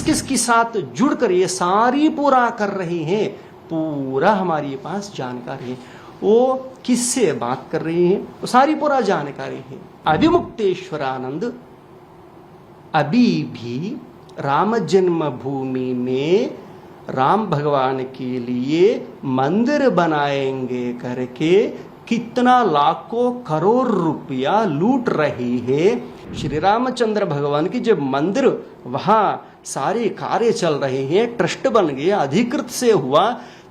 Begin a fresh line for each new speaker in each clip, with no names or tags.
किस के साथ जुड़कर ये सारी पूरा कर रहे हैं, पूरा हमारे पास जानकारी है। वो किससे बात कर रहे हैं, वो सारी पूरा जानकारी है। अविमुक्तेश्वरानंद अभी भी राम जन्मभूमि में राम भगवान के लिए मंदिर बनाएंगे करके कितना लाखों करोड़ रुपया लूट रही है। श्री रामचंद्र भगवान की जब मंदिर वहां सारे कार्य चल रहे हैं, ट्रस्ट बन गया, अधिकृत से हुआ,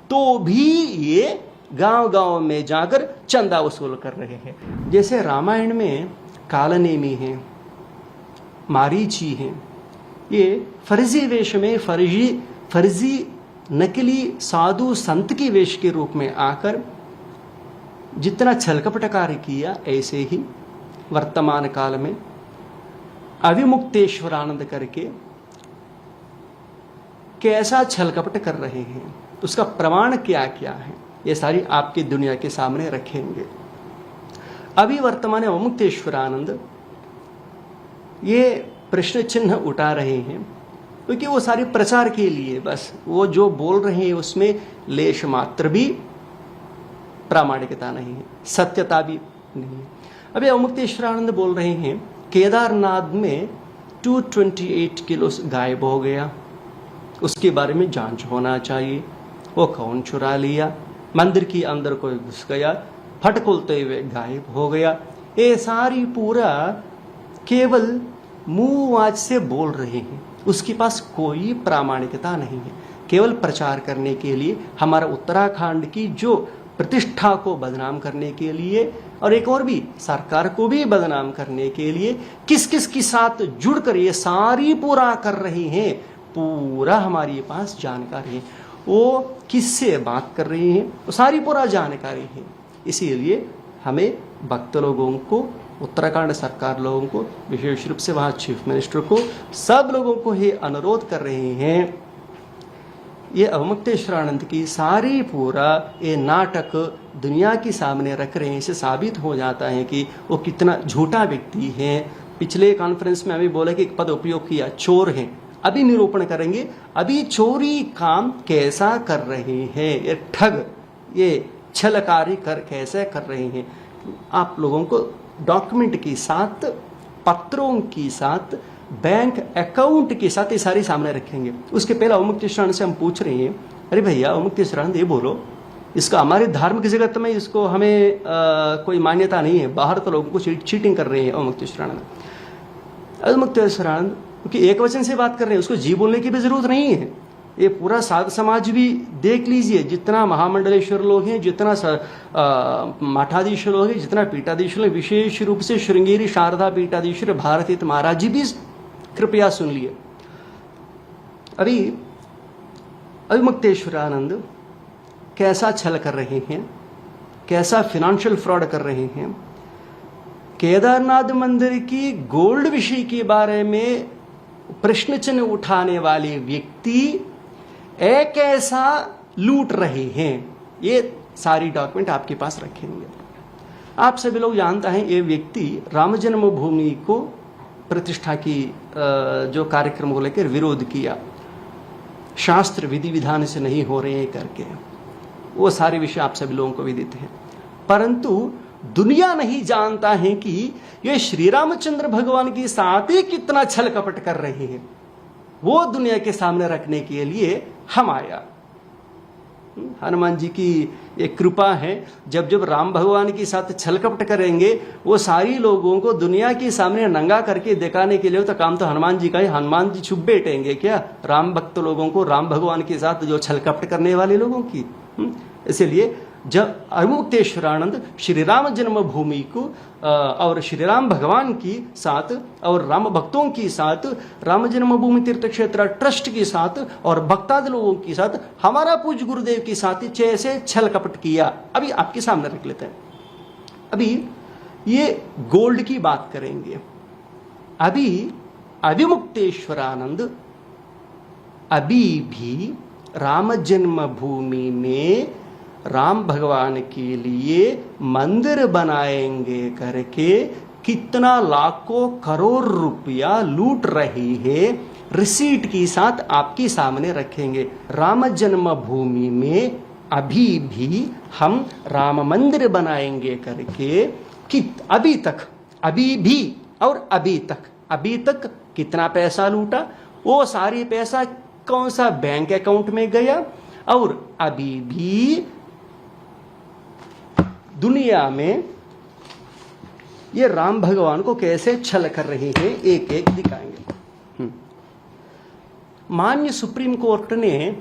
तो भी ये गांव गांव में जाकर चंदा वसूल कर रहे हैं। जैसे रामायण में कालनेमी है, मारीची है, ये फर्जी वेश में फर्जी नकली साधु संत की वेश के रूप में आकर जितना छलकपट कार्य किया, ऐसे ही वर्तमान काल में अविमुक्तेश्वरानंद करके कैसा छलकपट कर रहे हैं, उसका प्रमाण क्या क्या है, ये सारी आपकी दुनिया के सामने रखेंगे। अभी वर्तमान अविमुक्तेश्वरानंद ये प्रश्न चिन्ह उठा रहे हैं क्योंकि वो सारी प्रचार के लिए, बस वो जो बोल रहे हैं उसमें लेश मात्र भी प्रामाणिकता नहीं है, सत्यता भी नहीं है। अभी अविमुक्तेश्वरानंद बोल रहे हैं केदारनाथ में 228 किलो गायब हो गया, उसके बारे में जांच होना चाहिए। वो कौन चुरा लिया, मंदिर के अंदर कोई घुस गया, फट खुलते हुए गायब हो गया, ये सारी पूरा केवल मुंह आवाज से बोल रहे हैं, उसके पास कोई प्रामाणिकता नहीं है। केवल प्रचार करने के लिए, हमारा उत्तराखंड की जो प्रतिष्ठा को बदनाम करने के लिए, और एक और भी सरकार को भी बदनाम करने के लिए किस किस के साथ जुड़कर ये सारी पूरा कर रहे हैं, पूरा हमारे पास जानकारी है। वो किससे बात कर रहे हैं, वो सारी पूरा जानकारी है। इसीलिए हमें भक्त लोगों को, उत्तराखंड सरकार लोगों को, विशेष रूप से वहाँ चीफ मिनिस्टर को, सब लोगों को ये अनुरोध कर रहे हैं, ये अविमुक्तेश्वरानंद की सारी पूरा ये नाटक दुनिया के सामने रख रहे हैं। इससे साबित हो जाता है कि वो कितना झूठा व्यक्ति है। पिछले कॉन्फ्रेंस में हमें बोला कि एक पद उपयोग किया, चोर हैं। अभी निरूपण करेंगे अभी चोरी काम कैसा कर रहे हैं, ये ठग, ये छलकारी कर कैसे कर रहे हैं। आप लोगों को डॉक्यूमेंट के साथ, पत्रों के साथ, बैंक अकाउंट के साथ ये सारी सामने रखेंगे। उसके पहले अविमुक्तेश्वरानंद से हम पूछ रहे हैं, अरे भैया अविमुक्तेश्वरानंद ये बोलो, इसका हमारे धार्मिक जगत में इसको हमें कोई मान्यता नहीं है, बाहर तो लोगों को चीटिंग कर रहे हैं अविमुक्तेश्वरानंद। अविमुक्तेश्वरानंद क्योंकि एक वचन से बात कर रहे हैं, उसको जी बोलने की भी जरूरत नहीं है। ये पूरा साध समाज भी देख लीजिए, जितना महामंडलेश्वर लोग हैं, जितना मठाधीश्वर लोग हैं, जितना पीठाधीश्वर, विशेष रूप से श्रृंगेरी शारदा पीठाधीश्वर भारतीत महाराज जी भी कृपया सुन लिए। अभी अविमुक्तेश्वरानंद कैसा छल कर रहे हैं, कैसा फिनेंशियल फ्रॉड कर रहे हैं। केदारनाथ मंदिर की गोल्ड विषय के बारे में प्रश्न चिन्ह उठाने वाले व्यक्ति एक ऐसा लूट रहे हैं, ये सारी डॉक्यूमेंट आपके पास रखेंगे। आप सभी लोग जानते हैं ये व्यक्ति राम जन्मभूमि को प्रतिष्ठा की जो कार्यक्रम को लेकर विरोध किया, शास्त्र विधि विधान से नहीं हो रहे हैं करके, वो सारे विषय आप सभी लोगों को विदित है। परंतु दुनिया नहीं जानता है कि ये श्री रामचंद्र भगवान के साथ ही कितना छल कपट कर रहे हैं। वो दुनिया के सामने रखने के लिए हम आया। हनुमान जी की एक कृपा है, जब जब राम भगवान के साथ छल कपट करेंगे, वो सारी लोगों को दुनिया के सामने नंगा करके दिखाने के लिए तो काम तो हनुमान जी का ही। हनुमान जी छुप बैठेंगे क्या राम भक्त लोगों को, राम भगवान के साथ जो छल कपट करने वाले लोगों की। इसलिए जब अविमुक्तेश्वरानंद श्री राम जन्मभूमि को और श्री राम भगवान की साथ और राम भक्तों के साथ, राम जन्मभूमि तीर्थ क्षेत्र ट्रस्ट के साथ और भक्तादि लोगों के साथ, हमारा पूज्य गुरुदेव के साथ जैसे छल कपट किया, अभी आपके सामने रख लेते हैं। अभी ये गोल्ड की बात करेंगे। अभी अविमुक्तेश्वरानंद अभी भी राम जन्मभूमि में राम भगवान के लिए मंदिर बनाएंगे करके कितना लाखों करोड़ रुपया लूट रही है। रिसीट के साथ आपके सामने रखेंगे। राम जन्मभूमि में अभी भी हम राम मंदिर बनाएंगे करके कि अभी तक कितना पैसा लूटा, वो सारी पैसा कौन सा बैंक अकाउंट में गया, और अभी भी दुनिया में ये राम भगवान को कैसे छल कर रहे हैं, एक एक दिखाएंगे। माननीय सुप्रीम कोर्ट ने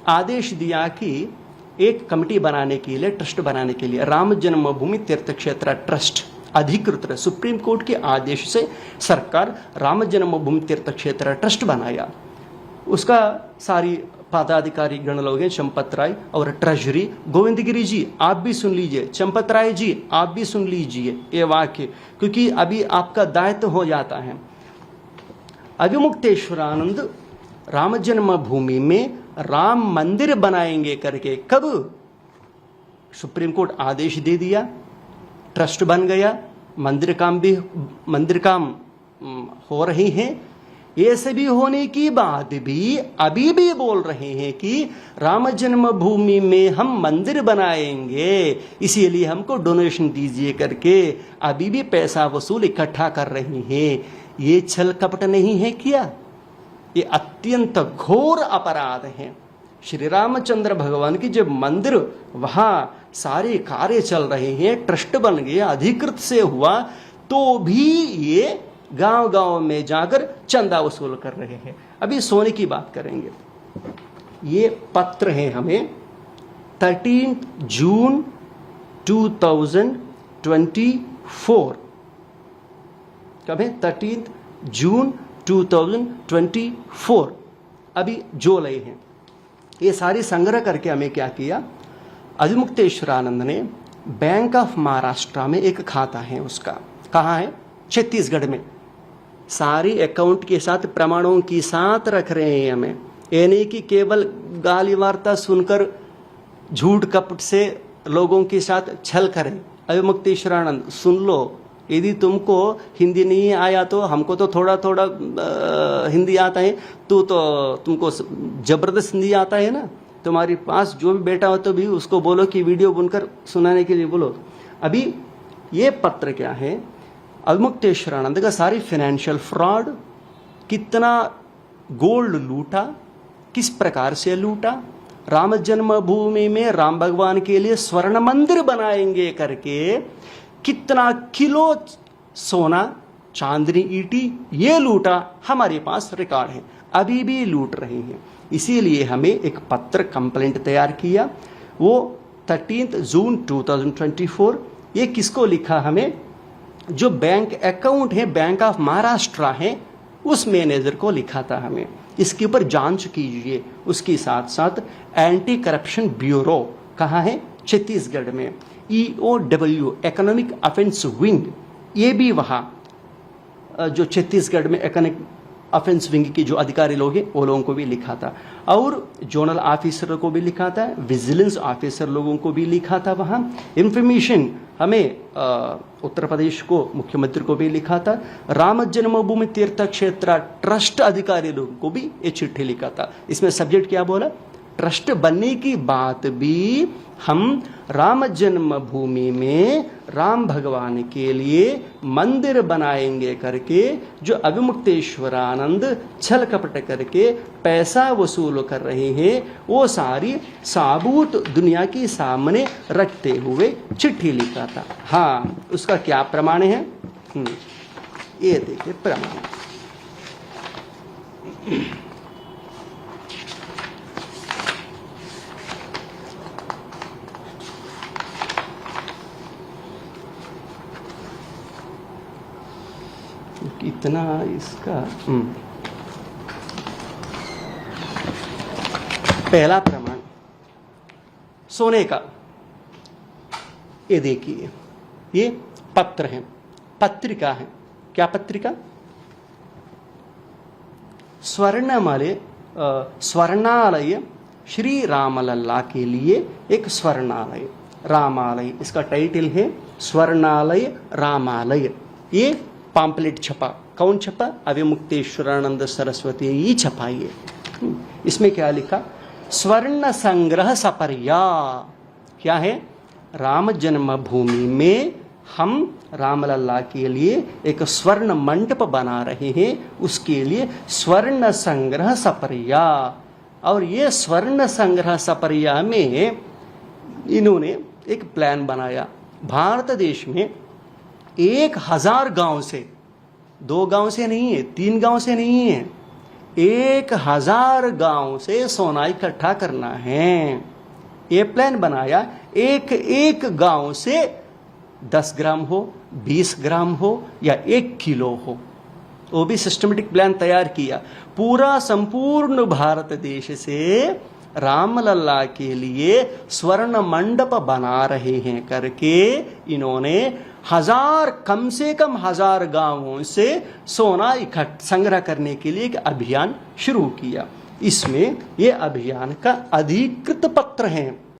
आदेश दिया कि एक कमेटी बनाने के लिए, ट्रस्ट बनाने के लिए, राम जन्मभूमि तीर्थ क्षेत्र ट्रस्ट अधिकृत सुप्रीम कोर्ट के आदेश से सरकार राम जन्मभूमि तीर्थ क्षेत्र ट्रस्ट बनाया। उसका सारी पदाधिकारी गण लोग हैं, चंपत राय और ट्रेजरी गोविंदगिरी जी, आप भी सुन लीजिए, चंपत राय जी आप भी सुन लीजिए ये वाक्य, क्योंकि अभी आपका दायित्व हो जाता है। अभिमुक्तेश्वरानंद राम जन्मभूमि में राम मंदिर बनाएंगे करके कब सुप्रीम कोर्ट आदेश दे दिया, ट्रस्ट बन गया, मंदिर काम हो रही हैं। ये सभी होने के बाद भी अभी भी बोल रहे हैं कि राम जन्मभूमि में हम मंदिर बनाएंगे, इसीलिए हमको डोनेशन दीजिए करके अभी भी पैसा वसूल इकट्ठा कर रहे हैं। ये छल कपट नहीं है क्या? ये अत्यंत घोर अपराध है। श्री रामचंद्र भगवान की जब मंदिर वहां सारे कार्य चल रहे हैं, ट्रस्ट बन गया, अधिकृत से हुआ, तो भी ये गांव-गांव में जाकर चंदा वसूल कर रहे हैं। अभी सोने की बात करेंगे। ये पत्र है हमें 13 जून 2024, कब है? 13 जून 2024, अभी जुलाई है। ये सारी संग्रह करके हमें क्या किया, अभिमुक्तेश्वरानंद ने बैंक ऑफ महाराष्ट्र में एक खाता है उसका, कहाँ है? छत्तीसगढ़ में। सारी अकाउंट के साथ प्रमाणों के साथ रख रहे हैं हमें, ये नहीं कि केवल गाली वार्ता सुनकर झूठ कपट से लोगों के साथ छल करें। अभिमुक्तेश्वरानंद सुन लो, यदि तुमको हिंदी नहीं आया तो हमको तो थोड़ा थोड़ा हिंदी आता है, तो तुमको जबरदस्त हिंदी आता है ना, तुम्हारे पास जो भी बेटा हो तो भी उसको बोलो कि वीडियो बुनकर सुनाने के लिए बोलो। अभी ये पत्र क्या है, अभिमुक्तेश्वरानंद का सारी फाइनेंशियल फ्रॉड, कितना गोल्ड लूटा, किस प्रकार से लूटा, राम जन्मभूमि में राम भगवान के लिए स्वर्ण मंदिर बनाएंगे करके कितना किलो सोना चांदनी ईटी ये लूटा, हमारे पास रिकॉर्ड है, अभी भी लूट रहे हैं। इसीलिए हमें एक पत्र कंप्लेंट तैयार किया, वो 13 जून 2024। ये किसको लिखा हमें? जो बैंक अकाउंट है, बैंक ऑफ महाराष्ट्र है, उस मैनेजर को लिखा था हमें। इसके ऊपर जांच कीजिए। उसके साथ साथ एंटी करप्शन ब्यूरो कहाँ है? छत्तीसगढ़ में। EOW इकोनॉमिक ऑफेंस विंग, ये भी वहाँ जो छत्तीसगढ़ में इकोनॉमिक ऑफेंस विंग की जो अधिकारी लोग हैं वो लोगों को भी लिखा था, और जोनल ऑफिसर को भी लिखा था, विजिलेंस ऑफिसर लोगों को भी लिखा था। वहाँ इंफॉर्मेशन हमें उत्तर प्रदेश को, मुख्यमंत्री को भी लिखा था, राम जन्मभूमि तीर्थ क्षेत्र ट्रस्ट अधिकारी लोगों को भी ये चिट्ठी लिखा था। इसमें सब्जेक्ट क्या बोला? ट्रस्ट बनने की बात भी हम राम जन्मभूमि में राम भगवान के लिए मंदिर बनाएंगे करके जो अभिमुक्तेश्वरानंद छल कपट करके पैसा वसूल कर रहे हैं, वो सारी साबूत दुनिया के सामने रखते हुए चिट्ठी लिखा था। हाँ, उसका क्या प्रमाण है? ये देखिए प्रमाण। कितना इसका पहला प्रमाण सोने का, ये देखिए, ये पत्र है, पत्रिका है। क्या पत्रिका? स्वर्णालय श्री रामलल्ला के लिए एक स्वर्णालय, रामालय, इसका टाइटल है स्वर्णालय रामालय। ये पॉम्पलेट छपा कौन छपा? अविमुक्तेश्वरानंद सरस्वती ही छपा ये। इसमें क्या लिखा? स्वर्ण संग्रह सपर्या। क्या है? राम जन्मभूमि में हम रामलला के लिए एक स्वर्ण मंडप बना रहे हैं, उसके लिए स्वर्ण संग्रह सपर्या। और ये स्वर्ण संग्रह सपर्या में इन्होंने एक प्लान बनाया। भारत देश में 1000 गांव से, 2 गांव से नहीं है, 3 गांव से नहीं है, 1000 गांव से सोना इकट्ठा करना है। ये प्लान बनाया। एक एक गांव से 10 ग्राम हो, 20 ग्राम हो या 1 किलो हो, वो भी सिस्टमेटिक प्लान तैयार किया। पूरा संपूर्ण भारत देश से रामलला के लिए स्वर्ण मंडप बना रहे हैं करके इन्होंने कम से कम 1000 गांवों से सोना संग्रह करने के लिए एक अभियान शुरू किया। इसमें ये अभियान का अधिकृत पत्र है।